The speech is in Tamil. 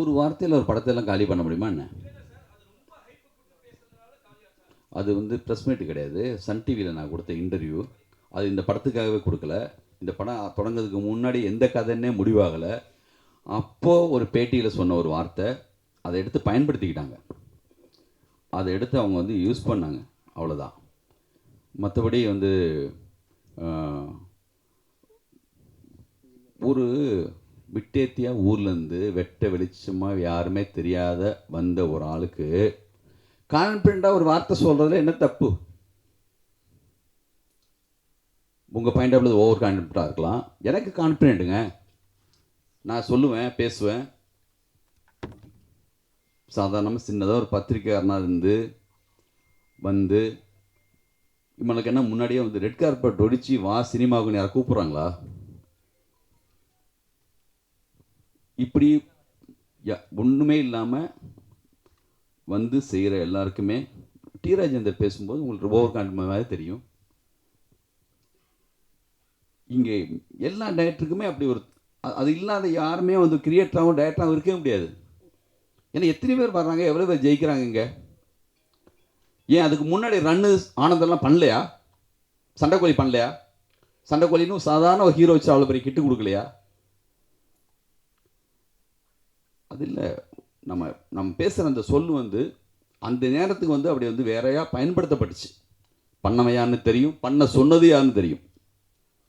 ஒரு வார்த்தையில் ஒரு படத்தையெல்லாம் காலி பண்ண முடியுமா என்ன? அது வந்து ப்ரெஸ் மீட் கிடையாது, சன் டிவியில் நான் கொடுத்த இன்டர்வியூ. அது இந்த படத்துக்காகவே கொடுக்கல. இந்த படம் தொடங்கிறதுக்கு முன்னாடி எந்த கதைன்னே முடிவாகலை. அப்போது ஒரு பேட்டியில் சொன்ன ஒரு வார்த்தை, அதை எடுத்து பயன்படுத்திக்கிட்டாங்க. அதை எடுத்து அவங்க வந்து யூஸ் பண்ணாங்க, அவ்வளோதான். மற்றபடி வந்து ஒரு விட்டேத்தியாக ஊர்லேருந்து வெட்ட வெளிச்சமாக யாருமே தெரியாத வந்த ஒரு ஆளுக்கு கான்ஃபிடண்ட்டாக ஒரு வார்த்தை சொல்கிறதுல என்ன தப்பு? உங்கள் பாயிண்ட் ஆஃப் வியூ ஓவர் கான்ஃபிடண்ட்டாக இருக்கலாம், எனக்கு கான்ஃபிடென்ட்டுங்க. நான் சொல்லுவேன், பேசுவேன். சாதாரணமாக சின்னதாக ஒரு பத்திரிக்கையாளனாக இருந்து வந்து இவனுக்கு என்ன முன்னாடியே வந்து ரெட் கார்பெட் ஒடிச்சு வா சினிமாவுக்கு யாரை கூப்பிட்றாங்களா? இப்படி ஒன்றுமே இல்லாமல் வந்து செய்கிற எல்லாருக்குமே டி ராஜேந்தர் பேசும்போது உங்களுக்கு ஓவர் கான்ஃபிடன்ட் மாதிரி தெரியும். இங்கே எல்லா டைரக்டருக்குமே அப்படி ஒரு அது இல்லாத யாருமே வந்து கிரியேட்டராகவும் டைரக்டராகவும் இருக்கவே முடியாது. ஏன்னா எத்தனை பேர் வர்றாங்க, எவ்வளோ பேர் ஜெயிக்கிறாங்க இங்கே? ஏன் அதுக்கு முன்னாடி ரன்னு ஆனந்தெல்லாம் பண்ணலையா? சண்டைக்கோழி பண்ணலையா? சண்டைக்கோழின்னு சாதாரண ஒரு ஹீரோ வச்சு அவ்வளோ பெரிய கிட்டு கொடுக்கலையா? அது இல்லை, நம்ம பேசுகிற அந்த சொல் வந்து அந்த நேரத்துக்கு வந்து அப்படி வந்து வேறையாக பயன்படுத்தப்பட்டுச்சு. பண்ணவையான்னு தெரியும், பண்ண சொன்னது யாருன்னு தெரியும்.